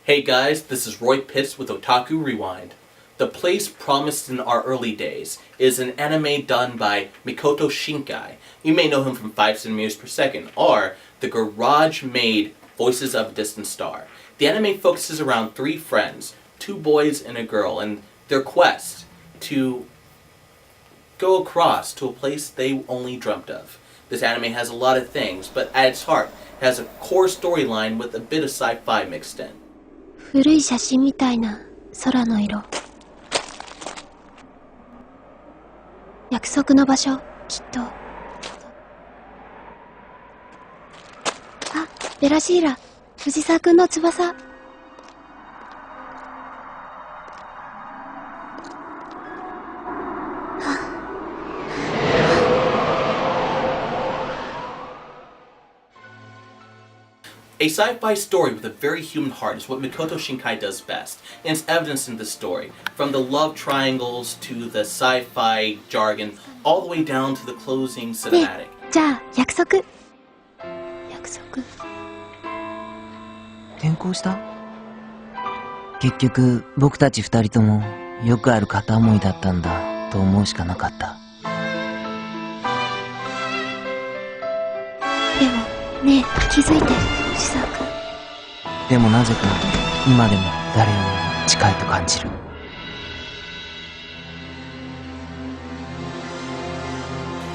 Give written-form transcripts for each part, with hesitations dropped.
Hey guys, this is Roy Pitts with Otaku Rewind. The Place Promised in Our Early Days is an anime done by Makoto Shinkai. You may know him from 5 centimeters per second, or the garage-made Voices of a Distant Star. The anime focuses around 3 friends, 2 boys and a girl, and their quest to go across to a place they only dreamt of. This anime has a lot of things, but at its heart, it has a core storyline with a bit of sci-fi mixed in. 古い写真みたいな空の色。約束の場所、きっと。あ、ベラシーラ、藤沢くんの翼。A sci-fi story with a very human heart is what Makoto Shinkai does best, and it's evidenced in this story, from the love triangles to the sci-fi jargon, all the way down to the closing cinematic. じゃあ約束。約束。転校した？結局僕たち2人ともよくある片思いだったんだと思うしかなかった。でもねえ、気づいて。でもなぜか今でも誰よりも近いと感じる。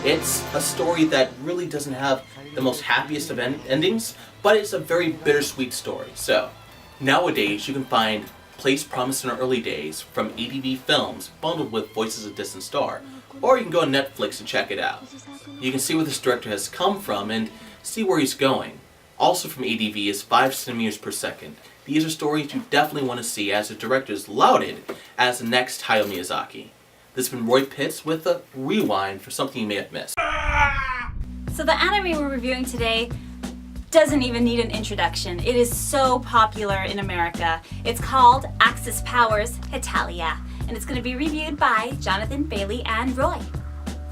It's a story that really doesn't have the most happiest of endings, but it's a very bittersweet story. So, nowadays you can find Place Promised in Our Early Days from AnimeTV Films bundled with Voices of a Distant Star, or you can go on Netflix and check it out. You can see where this director has come from and see where he's going. Also from ADV is 5 centimeters per second. These are stories you definitely want to see, as the director is lauded as the next Hayao Miyazaki. This has been Roy Pitts with a rewind for something you may have missed. So the anime we're reviewing today doesn't even need an introduction. It is so popular in America. It's called Axis Powers Hetalia, and it's going to be reviewed by Jonathan, Bailey, and Roy.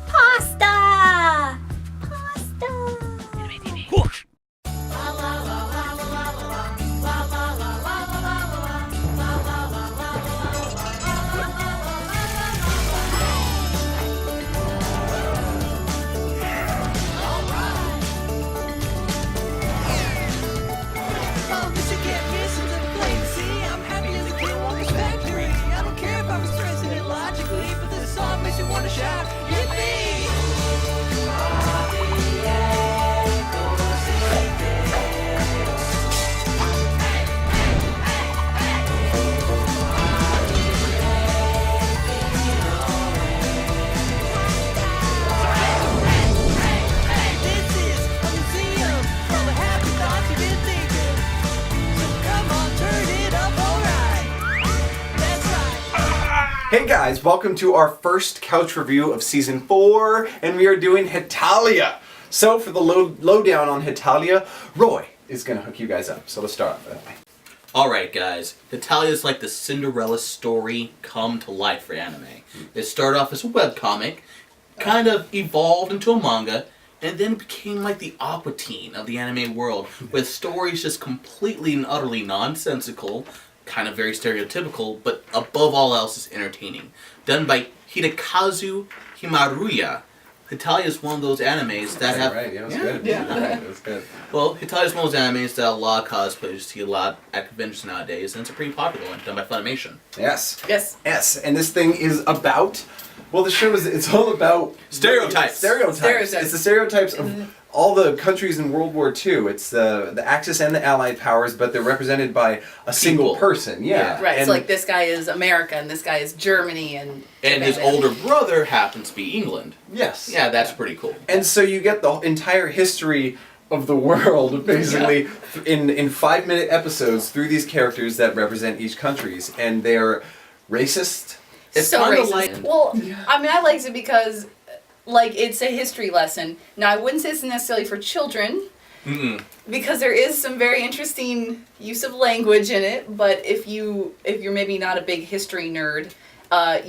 Pasta! Pasta! Hey guys, welcome to our first couch review of Season 4, and we are doing Hetalia. So for the lowdown on Hetalia, Roy is going to hook you guys up. So let's start off that way. Alright guys, Hetalia is like the Cinderella story come to life for anime. It started off as a webcomic, kind of evolved into a manga, and then became like the Aqua Teen of the anime world, with stories just completely and utterly nonsensical, kind of very stereotypical, but above all else is entertaining. Done by Hidekazu Himaruya. Hetalia is one of those animes that have... Right, yeah, it was good. Yeah. It was good. Well, Hetalia is one of those animes that a lot of cosplayers see a lot at conventions nowadays, and it's a pretty popular one, done by Funimation. Yes. Yes. Yes, and this thing is about... Well, the show it's all about... Stereotypes. Stereotypes. It's the stereotypes of all the countries in World War II. It's the Axis and the Allied powers, but they're represented by a single person. Yeah. Right, so like this guy is America and this guy is Germany and his older brother happens to be England. Yes. Yeah, that's pretty cool. And so you get the entire history of the world, basically, in 5-minute episodes through these characters that represent each countries. And they're racist. It's so racist. Well, I mean, I liked it because, like, it's a history lesson. Now, I wouldn't say it's necessarily for children, because there is some very interesting use of language in it. But if you're maybe not a big history nerd, I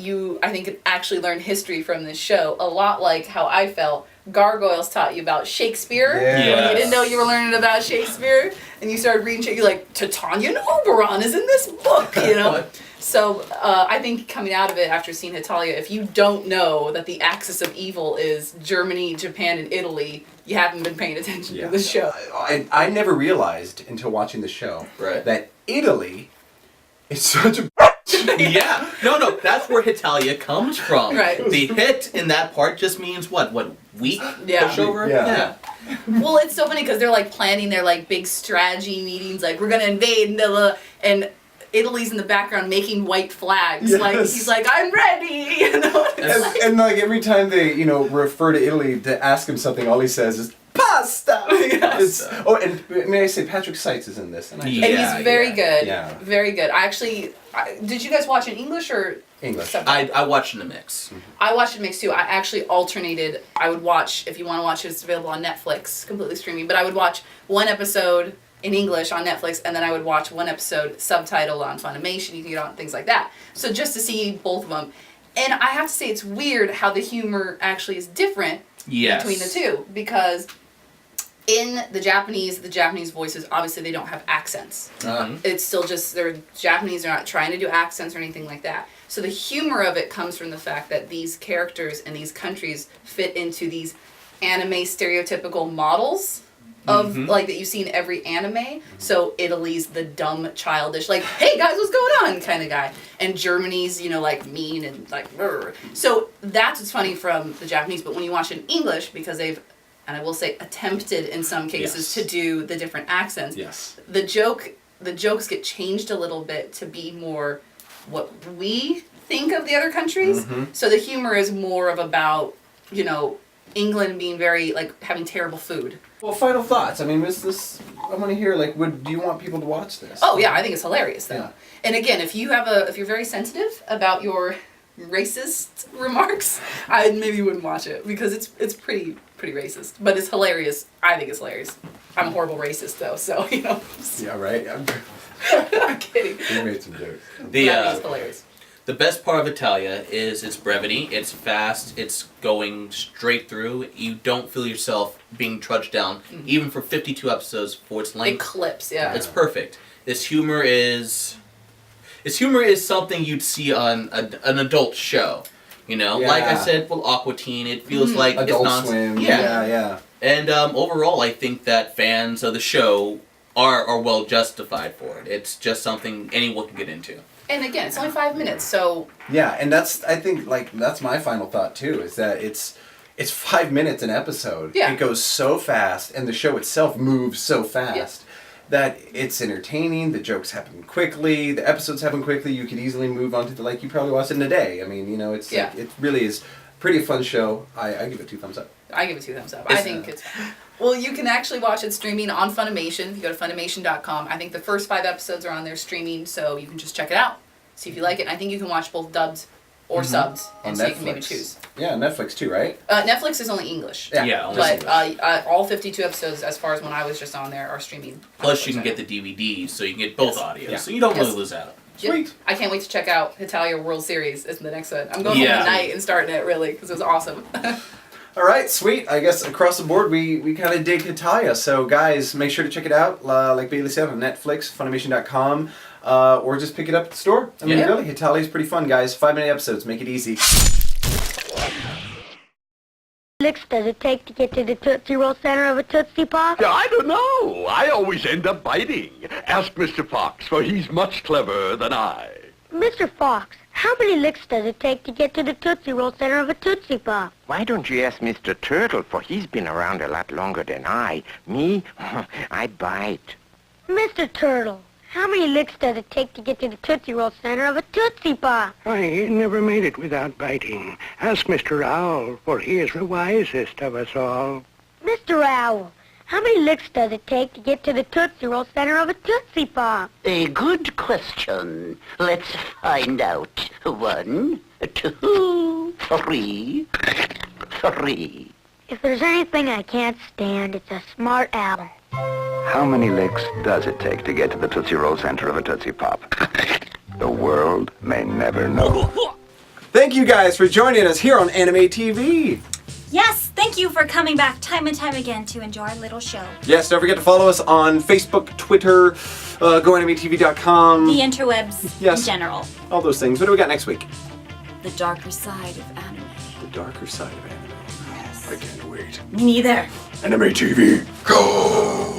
think could actually learn history from this show. A lot like how I felt Gargoyles taught you about Shakespeare. Yes. You didn't know you were learning about Shakespeare, and you started reading Shakespeare. You're like, Titania and Oberon is in this book, you know? So I think coming out of it after seeing Hetalia, if you don't know that the axis of evil is Germany, Japan, and Italy, you haven't been paying attention to the show. I never realized until watching the show that Italy is such a Yeah. No, that's where Hetalia comes from. Right. The hit in that part just means what? Weak? Yeah. Pushover? Yeah. Well, it's so funny because they're like planning their like big strategy meetings, like we're gonna invade and Italy's in the background making white flags. Yes. Like he's like, I'm ready, you know. And like every time they, refer to Italy to ask him something, all he says is pasta. Yes. And may I say Patrick Seitz is in this, and And he's very good. Yeah. Very good. Did you guys watch in English or English? I watched in the mix. I watched it mixed too. I actually alternated. I would watch, if you want to watch it, it's available on Netflix, completely streaming. But I would watch one episode in English on Netflix, and then I would watch one episode subtitled on Funimation. You can get on things like that. So just to see both of them. And I have to say, it's weird how the humor actually is different between the two, because in the Japanese voices, obviously they don't have accents. It's still just, they're Japanese, they're not trying to do accents or anything like that. So the humor of it comes from the fact that these characters and these countries fit into these anime stereotypical models of like that you see in every anime. So Italy's the dumb, childish, like, hey guys, what's going on kind of guy. And Germany's, like mean and like, brr. So that's what's funny from the Japanese. But when you watch it in English, because they've, and I will say attempted in some cases to do the different accents, the jokes get changed a little bit to be more what we think of the other countries. So the humor is more of about, England being very, like, having terrible food. Well, final thoughts. I mean, I want to hear, like, do you want people to watch this? Oh yeah, I think it's hilarious though. Yeah. And again, if you're very sensitive about your racist remarks, I maybe wouldn't watch it because it's pretty racist. But it's hilarious. I think it's hilarious. I'm a horrible racist though, so Yeah, right. I'm kidding. You made some jokes. It's hilarious. The best part of Hetalia is its brevity. It's fast. It's going straight through. You don't feel yourself being trudged down, even for 52 episodes for its length. It clips, yeah. It's perfect. Its humor is something you'd see on an adult show. Like I said, well, Aqua Teen. It feels like Adult it's Swim. Yeah. And overall, I think that fans of the show are well justified for it. It's just something anyone can get into. And again, it's only 5 minutes, so... Yeah, and that's my final thought, too, is that it's 5 minutes an episode. Yeah. It goes so fast, and the show itself moves so fast that it's entertaining, the jokes happen quickly, the episodes happen quickly, you could easily move on to, you probably watch it in a day. I mean, it really is a pretty fun show. I give it 2 thumbs up. I give it 2 thumbs up. I think it's... Well, you can actually watch it streaming on Funimation. You go to Funimation.com. I think the first 5 episodes are on there streaming, so you can just check it out, see if you like it. And I think you can watch both dubbed or subs, and so you can maybe choose. Yeah, Netflix too, right? Netflix is only English. Yeah, only but English. All 52 episodes, as far as when I was just on there, are streaming. Plus, you can get the DVDs, so you can get both audios, so you don't really lose out. Sweet. Yep. I can't wait to check out Hetalia World Series. Is the next one. I'm going home tonight and starting it, really, because it was awesome. All right, sweet. I guess across the board we kind of dig Hetalia. So guys, make sure to check it out. Like Bailey said, on Netflix, Funimation.com, or just pick it up at the store. I mean, really, Hetalia is pretty fun, guys. 5-minute episodes. Make it easy. Licks does it take to get to the Tootsie Roll center of a Tootsie Pop? I don't know. I always end up biting. Ask Mr. Fox, for he's much cleverer than I. Mr. Fox, how many licks does it take to get to the Tootsie Roll center of a Tootsie Pop? Why don't you ask Mr. Turtle, for he's been around a lot longer than I. Me? I bite. Mr. Turtle, how many licks does it take to get to the Tootsie Roll center of a Tootsie Pop? I never made it without biting. Ask Mr. Owl, for he is the wisest of us all. Mr. Owl, how many licks does it take to get to the Tootsie Roll center of a Tootsie Pop? A good question. Let's find out. 1, 2, 3. If there's anything I can't stand, it's a smart owl. How many licks does it take to get to the Tootsie Roll center of a Tootsie Pop? The world may never know. Thank you guys for joining us here on Anime TV. Yes, Thank you for coming back time and time again to enjoy our little show. Yes, don't forget to follow us on Facebook, Twitter, goanimetv.com. The interwebs Yes. in general. All those things. What do we got next week? The darker side of anime. The darker side of anime. Yes. I can't wait. Me neither. AnimeTV, go!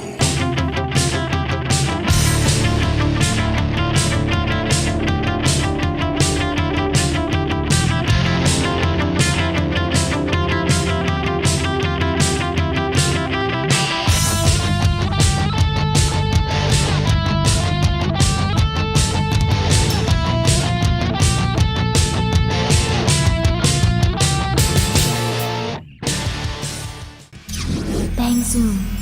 Bang Zoom.